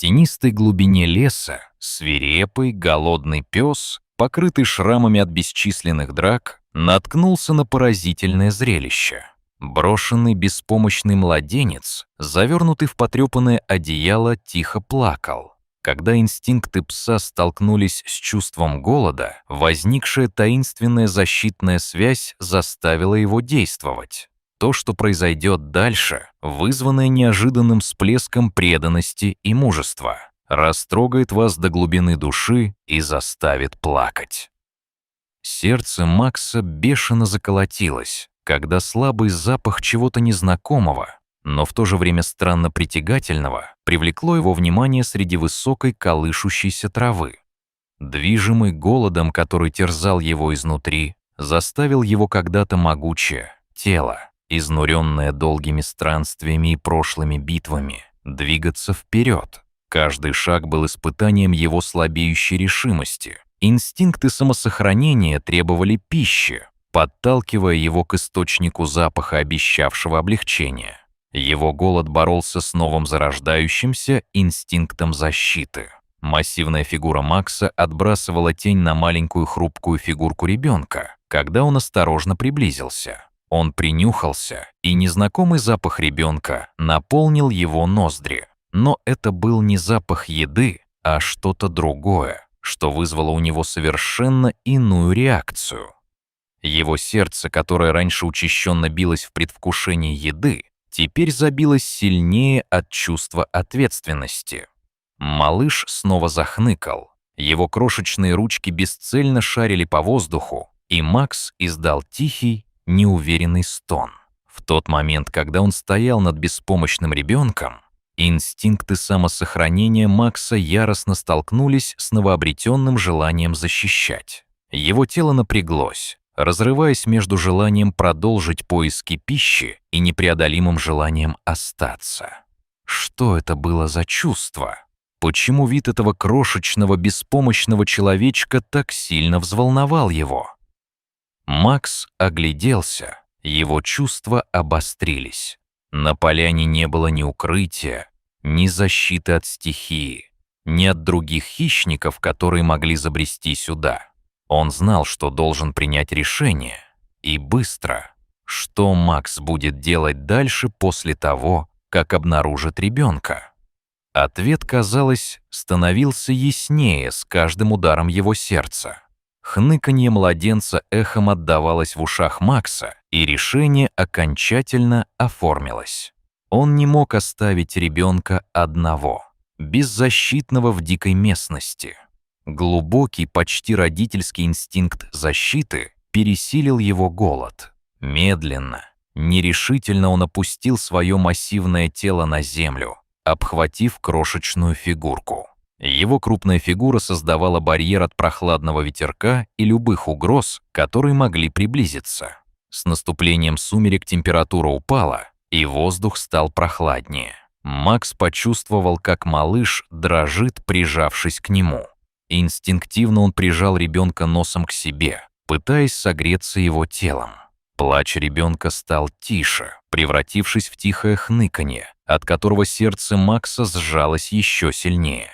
тенистой глубине леса свирепый, голодный пес, покрытый шрамами от бесчисленных драк, наткнулся на поразительное зрелище. Брошенный беспомощный младенец, завернутый в потрепанное одеяло, тихо плакал. Когда инстинкты пса столкнулись с чувством голода, возникшая таинственная защитная связь заставила его действовать. То, что произойдет дальше, вызванное неожиданным всплеском преданности и мужества, растрогает вас до глубины души и заставит плакать. Сердце Макса бешено заколотилось, когда слабый запах чего-то незнакомого, но в то же время странно притягательного, привлекло его внимание среди высокой колышущейся травы. Движимый голодом, который терзал его изнутри, заставил его когда-то могучее тело, изнуренное долгими странствиями и прошлыми битвами, двигаться вперед. Каждый шаг был испытанием его слабеющей решимости. Инстинкты самосохранения требовали пищи, подталкивая его к источнику запаха, обещавшего облегчения. Его голод боролся с новым зарождающимся инстинктом защиты. Массивная фигура Макса отбрасывала тень на маленькую хрупкую фигурку ребенка, когда он осторожно приблизился. Он принюхался, и незнакомый запах ребенка наполнил его ноздри. Но это был не запах еды, а что-то другое, что вызвало у него совершенно иную реакцию. Его сердце, которое раньше учащенно билось в предвкушении еды, теперь забилось сильнее от чувства ответственности. Малыш снова захныкал. Его крошечные ручки бесцельно шарили по воздуху, и Макс издал тихий, неуверенный стон. В тот момент, когда он стоял над беспомощным ребенком, инстинкты самосохранения Макса яростно столкнулись с новообретенным желанием защищать. Его тело напряглось, разрываясь между желанием продолжить поиски пищи и непреодолимым желанием остаться. Что это было за чувство? Почему вид этого крошечного, беспомощного человечка так сильно взволновал его? Макс огляделся, его чувства обострились. На поляне не было ни укрытия, ни защиты от стихии, ни от других хищников, которые могли забрести сюда. Он знал, что должен принять решение, и быстро. Что Макс будет делать дальше после того, как обнаружит ребенка? Ответ, казалось, становился яснее с каждым ударом его сердца. Хныканье младенца эхом отдавалось в ушах Макса, и решение окончательно оформилось. Он не мог оставить ребенка одного, беззащитного в дикой местности. Глубокий, почти родительский инстинкт защиты пересилил его голод. Медленно, нерешительно он опустил свое массивное тело на землю, обхватив крошечную фигурку. Его крупная фигура создавала барьер от прохладного ветерка и любых угроз, которые могли приблизиться. С наступлением сумерек температура упала, и воздух стал прохладнее. Макс почувствовал, как малыш дрожит, прижавшись к нему. Инстинктивно он прижал ребенка носом к себе, пытаясь согреться его телом. Плач ребенка стал тише, превратившись в тихое хныканье, от которого сердце Макса сжалось еще сильнее.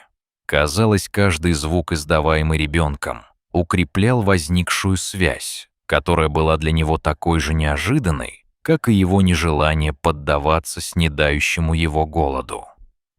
Казалось, каждый звук, издаваемый ребенком, укреплял возникшую связь, которая была для него такой же неожиданной, как и его нежелание поддаваться снедающему его голоду.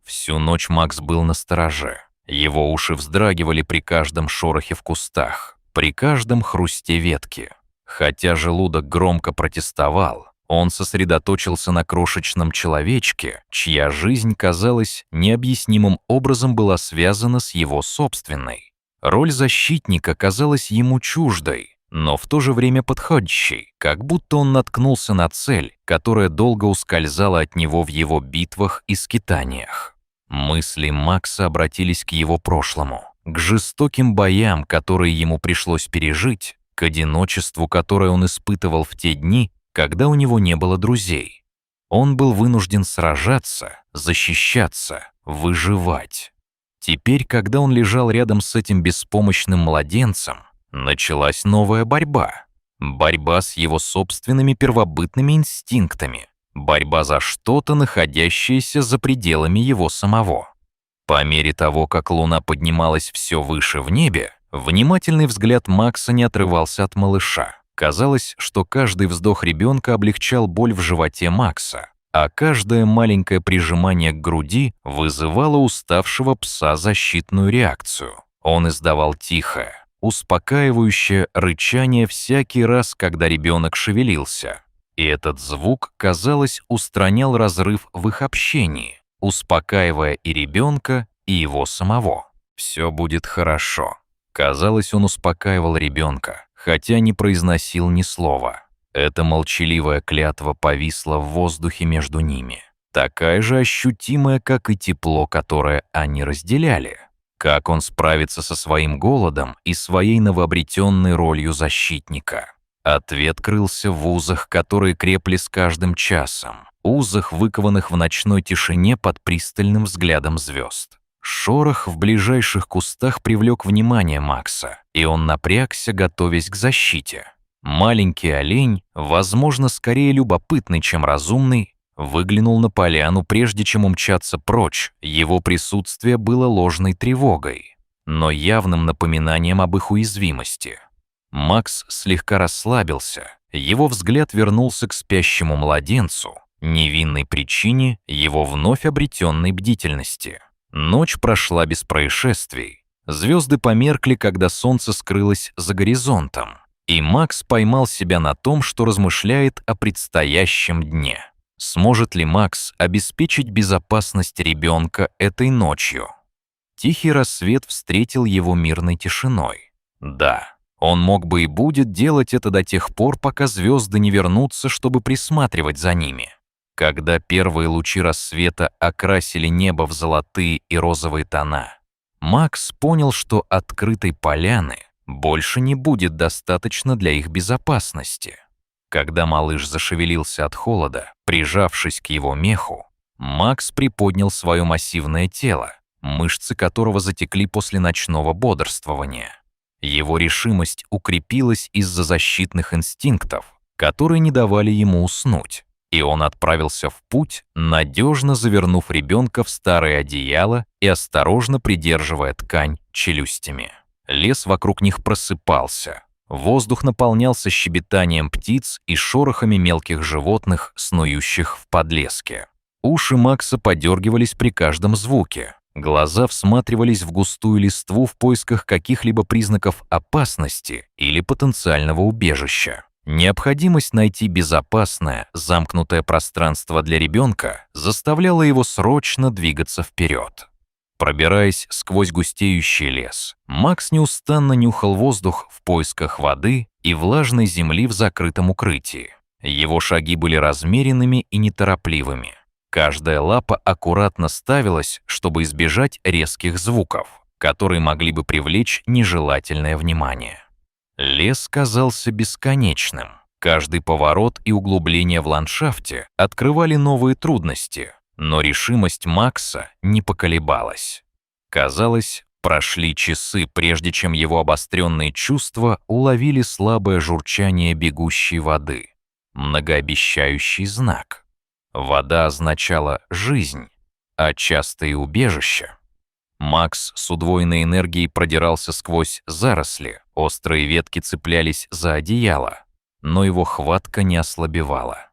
Всю ночь Макс был настороже. Его уши вздрагивали при каждом шорохе в кустах, при каждом хрусте ветки. Хотя желудок громко протестовал, он сосредоточился на крошечном человечке, чья жизнь, казалось, необъяснимым образом была связана с его собственной. Роль защитника казалась ему чуждой, но в то же время подходящей, как будто он наткнулся на цель, которая долго ускользала от него в его битвах и скитаниях. Мысли Макса обратились к его прошлому, к жестоким боям, которые ему пришлось пережить, к одиночеству, которое он испытывал в те дни, когда у него не было друзей. Он был вынужден сражаться, защищаться, выживать. Теперь, когда он лежал рядом с этим беспомощным младенцем, началась новая борьба. Борьба с его собственными первобытными инстинктами. Борьба за что-то, находящееся за пределами его самого. По мере того, как луна поднималась все выше в небе, внимательный взгляд Макса не отрывался от малыша. Казалось, что каждый вздох ребенка облегчал боль в животе Макса, а каждое маленькое прижимание к груди вызывало у уставшего пса защитную реакцию. Он издавал тихое, успокаивающее рычание всякий раз, когда ребенок шевелился. И этот звук, казалось, устранял разрыв в их общении, успокаивая и ребенка, и его самого. «Все будет хорошо». Казалось, он успокаивал ребенка, хотя не произносил ни слова. Эта молчаливая клятва повисла в воздухе между ними, такая же ощутимая, как и тепло, которое они разделяли. Как он справится со своим голодом и своей новообретенной ролью защитника? Ответ крылся в узах, которые крепли с каждым часом, узах, выкованных в ночной тишине под пристальным взглядом звезд. Шорох в ближайших кустах привлек внимание Макса, и он напрягся, готовясь к защите. Маленький олень, возможно, скорее любопытный, чем разумный, выглянул на поляну, прежде чем умчаться прочь. Его присутствие было ложной тревогой, но явным напоминанием об их уязвимости. Макс слегка расслабился, его взгляд вернулся к спящему младенцу, невинной причине его вновь обретенной бдительности. Ночь прошла без происшествий. Звезды померкли, когда солнце скрылось за горизонтом, и Макс поймал себя на том, что размышляет о предстоящем дне. Сможет ли Макс обеспечить безопасность ребенка этой ночью? Тихий рассвет встретил его мирной тишиной. Да, он мог бы и будет делать это до тех пор, пока звезды не вернутся, чтобы присматривать за ними. Когда первые лучи рассвета окрасили небо в золотые и розовые тона, Макс понял, что открытой поляны больше не будет достаточно для их безопасности. Когда малыш зашевелился от холода, прижавшись к его меху, Макс приподнял свое массивное тело, мышцы которого затекли после ночного бодрствования. Его решимость укрепилась из-за защитных инстинктов, которые не давали ему уснуть. И он отправился в путь, надежно завернув ребенка в старое одеяло и осторожно придерживая ткань челюстями. Лес вокруг них просыпался. Воздух наполнялся щебетанием птиц и шорохами мелких животных, снующих в подлеске. Уши Макса подергивались при каждом звуке. Глаза всматривались в густую листву в поисках каких-либо признаков опасности или потенциального убежища. Необходимость найти безопасное, замкнутое пространство для ребенка заставляла его срочно двигаться вперед. Пробираясь сквозь густеющий лес, Макс неустанно нюхал воздух в поисках воды и влажной земли в закрытом укрытии. Его шаги были размеренными и неторопливыми. Каждая лапа аккуратно ставилась, чтобы избежать резких звуков, которые могли бы привлечь нежелательное внимание. Лес казался бесконечным. Каждый поворот и углубление в ландшафте открывали новые трудности, но решимость Макса не поколебалась. Казалось, прошли часы, прежде чем его обостренные чувства уловили слабое журчание бегущей воды, многообещающий знак. Вода означала жизнь, а частые убежища. Макс с удвоенной энергией продирался сквозь заросли, острые ветки цеплялись за одеяло, но его хватка не ослабевала.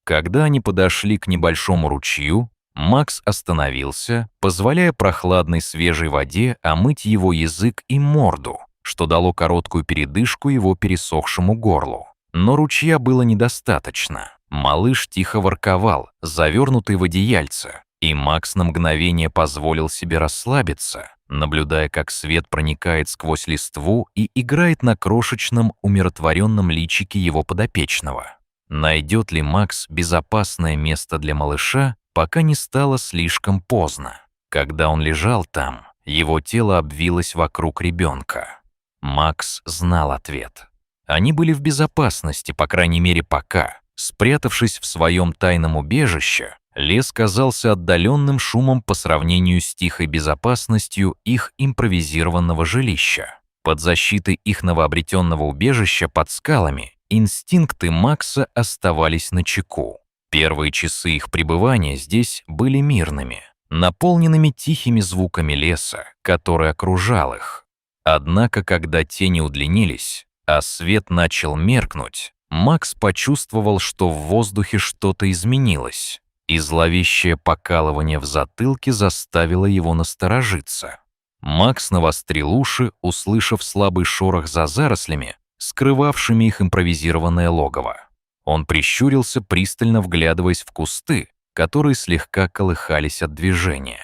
Когда они подошли к небольшому ручью, Макс остановился, позволяя прохладной свежей воде омыть его язык и морду, что дало короткую передышку его пересохшему горлу. Но ручья было недостаточно. Малыш тихо ворковал, завернутый в одеяльце, и Макс на мгновение позволил себе расслабиться, наблюдая, как свет проникает сквозь листву и играет на крошечном, умиротворенном личике его подопечного. Найдет ли Макс безопасное место для малыша, пока не стало слишком поздно? Когда он лежал там, его тело обвилось вокруг ребенка. Макс знал ответ. Они были в безопасности, по крайней мере, пока. Спрятавшись в своем тайном убежище, лес казался отдаленным шумом по сравнению с тихой безопасностью их импровизированного жилища. Под защитой их новообретенного убежища под скалами инстинкты Макса оставались начеку. Первые часы их пребывания здесь были мирными, наполненными тихими звуками леса, который окружал их. Однако, когда тени удлинились, а свет начал меркнуть, Макс почувствовал, что в воздухе что-то изменилось, и зловещее покалывание в затылке заставило его насторожиться. Макс навострил уши, услышав слабый шорох за зарослями, скрывавшими их импровизированное логово. Он прищурился, пристально вглядываясь в кусты, которые слегка колыхались от движения.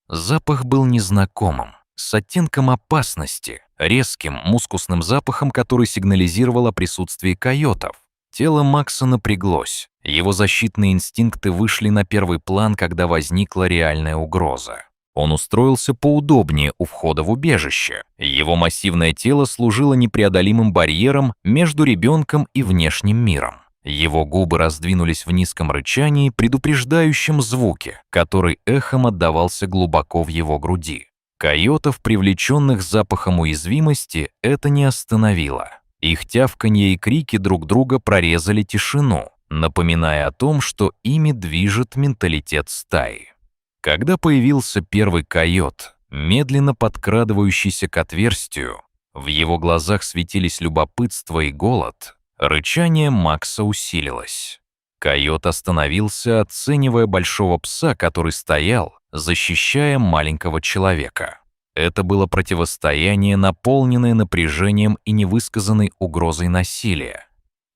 Запах был незнакомым, с оттенком опасности, резким, мускусным запахом, который сигнализировал о присутствии койотов. Тело Макса напряглось, его защитные инстинкты вышли на первый план, когда возникла реальная угроза. Он устроился поудобнее у входа в убежище. Его массивное тело служило непреодолимым барьером между ребенком и внешним миром. Его губы раздвинулись в низком рычании, предупреждающем звуке, который эхом отдавался глубоко в его груди. Койотов, привлеченных запахом уязвимости, это не остановило. Их тявканье и крики друг друга прорезали тишину, напоминая о том, что ими движет менталитет стаи. Когда появился первый койот, медленно подкрадывающийся к отверстию, в его глазах светились любопытство и голод, рычание Макса усилилось. Койот остановился, оценивая большого пса, который стоял, защищая маленького человека. Это было противостояние, наполненное напряжением и невысказанной угрозой насилия.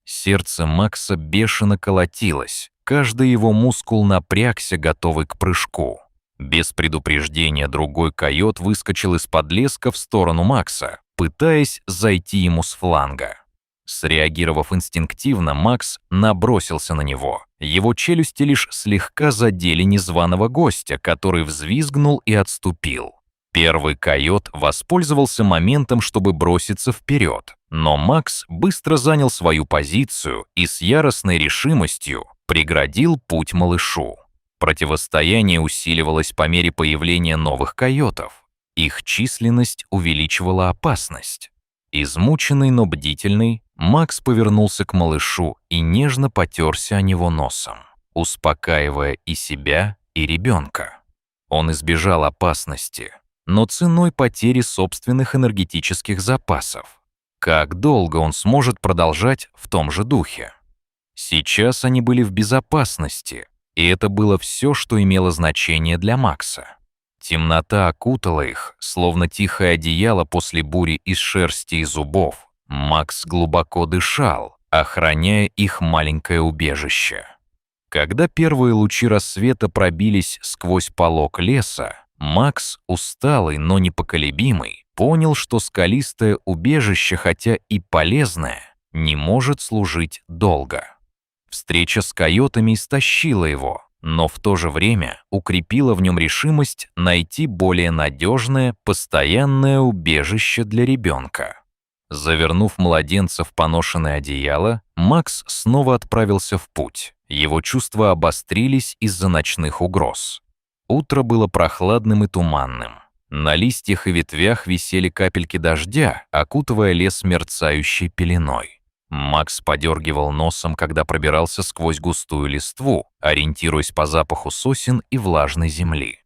Сердце Макса бешено колотилось, каждый его мускул напрягся, готовый к прыжку. Без предупреждения другой койот выскочил из-под леска в сторону Макса, пытаясь зайти ему с фланга. Среагировав инстинктивно, Макс набросился на него. Его челюсти лишь слегка задели незваного гостя, который взвизгнул и отступил. Первый койот воспользовался моментом, чтобы броситься вперед, но Макс быстро занял свою позицию и с яростной решимостью преградил путь малышу. Противостояние усиливалось по мере появления новых койотов. Их численность увеличивала опасность. Измученный, но бдительный, Макс повернулся к малышу и нежно потерся о него носом, успокаивая и себя, и ребенка. Он избежал опасности, но ценой потери собственных энергетических запасов. Как долго он сможет продолжать в том же духе? Сейчас они были в безопасности, и это было все, что имело значение для Макса. Темнота окутала их, словно тихое одеяло после бури из шерсти и зубов. Макс глубоко дышал, охраняя их маленькое убежище. Когда первые лучи рассвета пробились сквозь полог леса, Макс, усталый, но непоколебимый, понял, что скалистое убежище, хотя и полезное, не может служить долго. Встреча с койотами истощила его, но в то же время укрепила в нем решимость найти более надежное, постоянное убежище для ребенка. Завернув младенца в поношенное одеяло, Макс снова отправился в путь. Его чувства обострились из-за ночных угроз. Утро было прохладным и туманным. На листьях и ветвях висели капельки дождя, окутывая лес мерцающей пеленой. Макс подергивал носом, когда пробирался сквозь густую листву, ориентируясь по запаху сосен и влажной земли.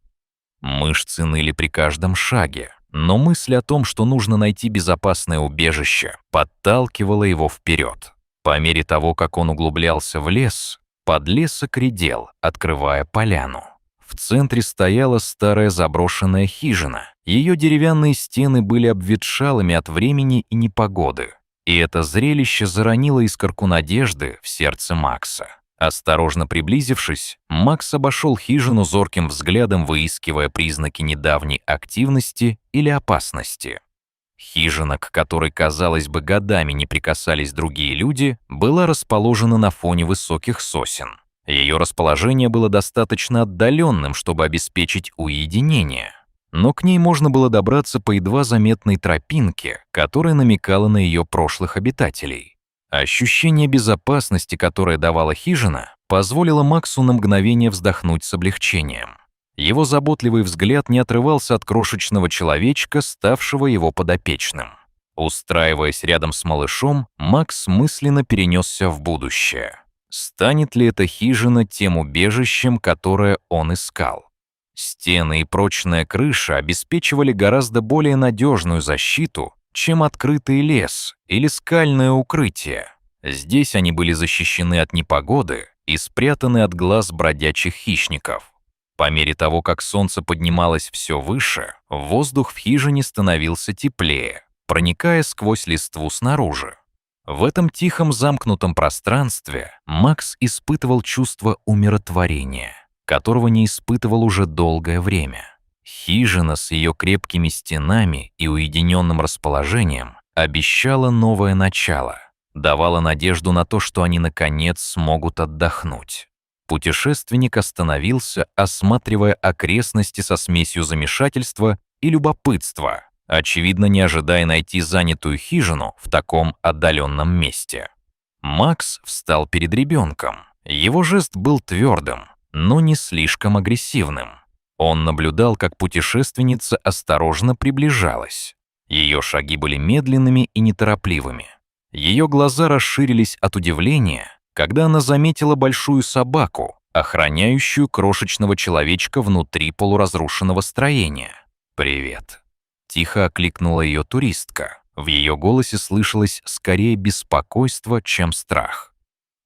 Мышцы ныли при каждом шаге, но мысль о том, что нужно найти безопасное убежище, подталкивала его вперед. По мере того, как он углублялся в лес, подлесок редел, открывая поляну. В центре стояла старая заброшенная хижина. Ее деревянные стены были обветшалыми от времени и непогоды. И это зрелище заронило искорку надежды в сердце Макса. Осторожно приблизившись, Макс обошел хижину зорким взглядом, выискивая признаки недавней активности или опасности. Хижина, к которой, казалось бы, годами не прикасались другие люди, была расположена на фоне высоких сосен. Ее расположение было достаточно отдаленным, чтобы обеспечить уединение, но к ней можно было добраться по едва заметной тропинке, которая намекала на ее прошлых обитателей. Ощущение безопасности, которое давала хижина, позволило Максу на мгновение вздохнуть с облегчением. Его заботливый взгляд не отрывался от крошечного человечка, ставшего его подопечным. Устраиваясь рядом с малышом, Макс мысленно перенесся в будущее. Станет ли эта хижина тем убежищем, которое он искал? Стены и прочная крыша обеспечивали гораздо более надежную защиту, чем открытый лес или скальное укрытие. Здесь они были защищены от непогоды и спрятаны от глаз бродячих хищников. По мере того, как солнце поднималось все выше, воздух в хижине становился теплее, проникая сквозь листву снаружи. В этом тихом замкнутом пространстве Макс испытывал чувство умиротворения, которого не испытывал уже долгое время. Хижина с ее крепкими стенами и уединенным расположением обещала новое начало, давала надежду на то, что они наконец смогут отдохнуть. Путешественник остановился, осматривая окрестности со смесью замешательства и любопытства, очевидно, не ожидая найти занятую хижину в таком отдаленном месте. Макс встал перед ребенком. Его жест был твердым, но не слишком агрессивным. Он наблюдал, как путешественница осторожно приближалась. Ее шаги были медленными и неторопливыми. Ее глаза расширились от удивления, когда она заметила большую собаку, охраняющую крошечного человечка внутри полуразрушенного строения. «Привет», — тихо окликнула ее туристка. В ее голосе слышалось скорее беспокойство, чем страх.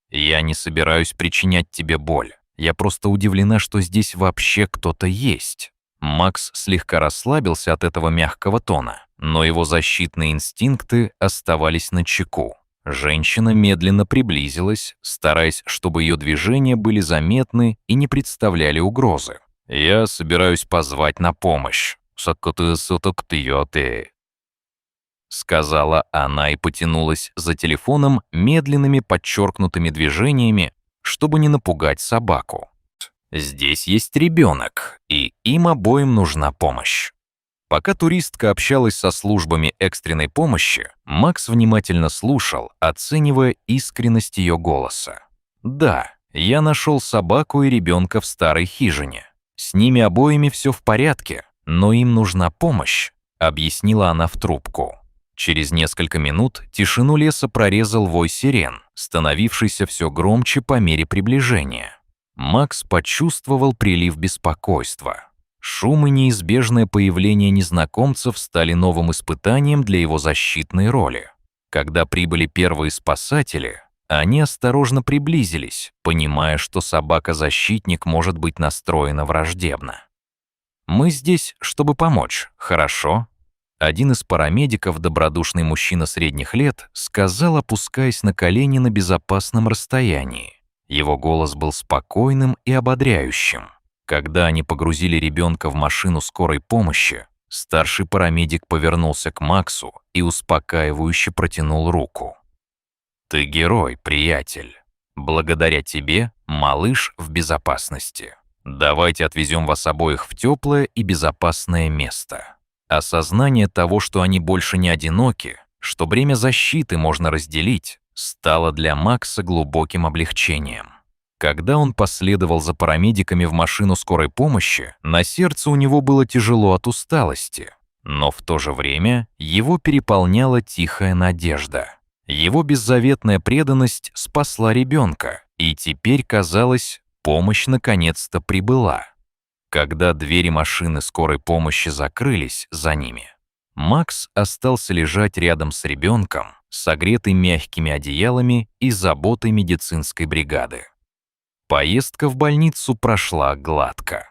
«Я не собираюсь причинять тебе боль. Я просто удивлена, что здесь вообще кто-то есть». Макс слегка расслабился от этого мягкого тона, но его защитные инстинкты оставались начеку. Женщина медленно приблизилась, стараясь, чтобы ее движения были заметны и не представляли угрозы. «Я собираюсь позвать на помощь», — сказала она и потянулась за телефоном медленными подчеркнутыми движениями, чтобы не напугать собаку. «Здесь есть ребенок, и им обоим нужна помощь». Пока туристка общалась со службами экстренной помощи, Макс внимательно слушал, оценивая искренность ее голоса. «Да, я нашел собаку и ребенка в старой хижине. С ними обоими все в порядке, но им нужна помощь», — объяснила она в трубку. Через несколько минут тишину леса прорезал вой сирен, становившийся все громче по мере приближения. Макс почувствовал прилив беспокойства. Шум и неизбежное появление незнакомцев стали новым испытанием для его защитной роли. Когда прибыли первые спасатели, они осторожно приблизились, понимая, что собака-защитник может быть настроена враждебно. «Мы здесь, чтобы помочь, хорошо?» Один из парамедиков, добродушный мужчина средних лет, сказал, опускаясь на колени на безопасном расстоянии. Его голос был спокойным и ободряющим. Когда они погрузили ребенка в машину скорой помощи, старший парамедик повернулся к Максу и успокаивающе протянул руку. «Ты герой, приятель. Благодаря тебе малыш в безопасности. Давайте отвезем вас обоих в теплое и безопасное место». Осознание того, что они больше не одиноки, что бремя защиты можно разделить, стало для Макса глубоким облегчением. Когда он последовал за парамедиками в машину скорой помощи, на сердце у него было тяжело от усталости, но в то же время его переполняла тихая надежда. Его беззаветная преданность спасла ребенка, и теперь, казалось, помощь наконец-то прибыла. Когда двери машины скорой помощи закрылись за ними, Макс остался лежать рядом с ребенком, согретый мягкими одеялами и заботой медицинской бригады. Поездка в больницу прошла гладко.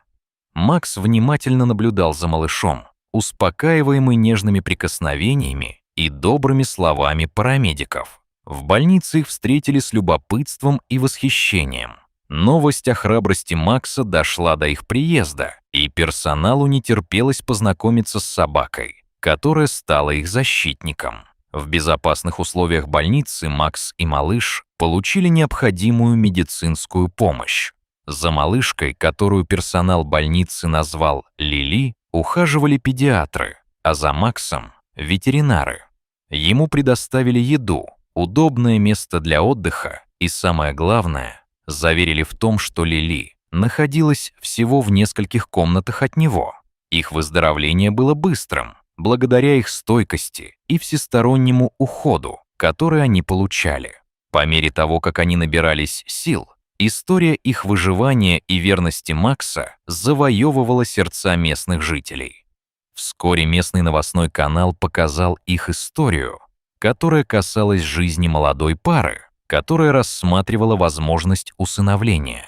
Макс внимательно наблюдал за малышом, успокаиваемый нежными прикосновениями и добрыми словами парамедиков. В больнице их встретили с любопытством и восхищением. Новость о храбрости Макса дошла до их приезда, и персоналу не терпелось познакомиться с собакой, которая стала их защитником. В безопасных условиях больницы Макс и малыш получили необходимую медицинскую помощь. За малышкой, которую персонал больницы назвал Лили, ухаживали педиатры, а за Максом — ветеринары. Ему предоставили еду, удобное место для отдыха и, самое главное, заверили в том, что Лили находилась всего в нескольких комнатах от него. Их выздоровление было быстрым, благодаря их стойкости и всестороннему уходу, который они получали. По мере того, как они набирались сил, История их выживания и верности Макса завоевывала сердца местных жителей. Вскоре местный новостной канал показал их историю, которая касалась жизни молодой пары, которая рассматривала возможность усыновления.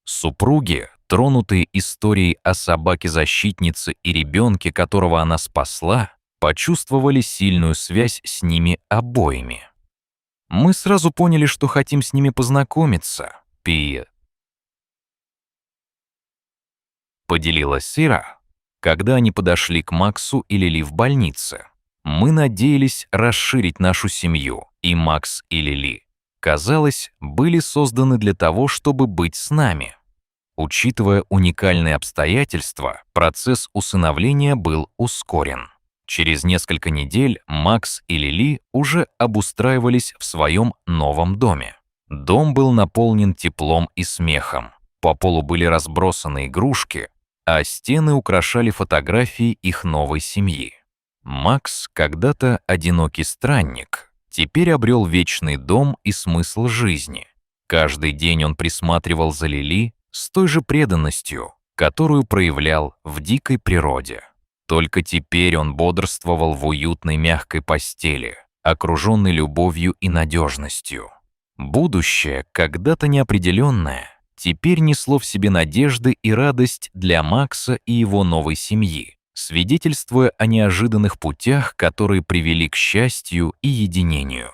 Супруги, тронутые историей о собаке-защитнице и ребенке, которого она спасла, почувствовали сильную связь с ними обоими. «Мы сразу поняли, что хотим с ними познакомиться», поделилась Сира, когда они подошли к Максу и Лили в больнице. «Мы надеялись расширить нашу семью, и Макс и Лили, казалось, были созданы для того, чтобы быть с нами». Учитывая уникальные обстоятельства, процесс усыновления был ускорен. Через несколько недель Макс и Лили уже обустраивались в своем новом доме. Дом был наполнен теплом и смехом. По полу были разбросаны игрушки, а стены украшали фотографии их новой семьи. Макс, когда-то одинокий странник, теперь обрел вечный дом и смысл жизни. Каждый день он присматривал за Лили с той же преданностью, которую проявлял в дикой природе. Только теперь он бодрствовал в уютной мягкой постели, окруженный любовью и надежностью. Будущее, когда-то неопределенное, теперь несло в себе надежды и радость для Макса и его новой семьи, свидетельствуя о неожиданных путях, которые привели к счастью и единению.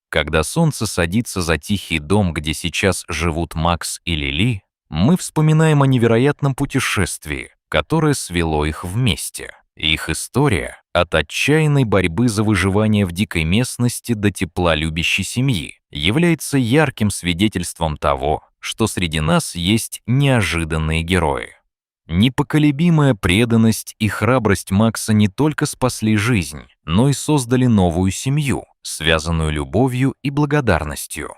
Когда солнце садится за тихий дом, где сейчас живут Макс и Лили, мы вспоминаем о невероятном путешествии, которое свело их вместе. Их история от отчаянной борьбы за выживание в дикой местности до тепла любящей семьи является ярким свидетельством того, что среди нас есть неожиданные герои. Непоколебимая преданность и храбрость Макса не только спасли жизнь, но и создали новую семью, связанную любовью и благодарностью.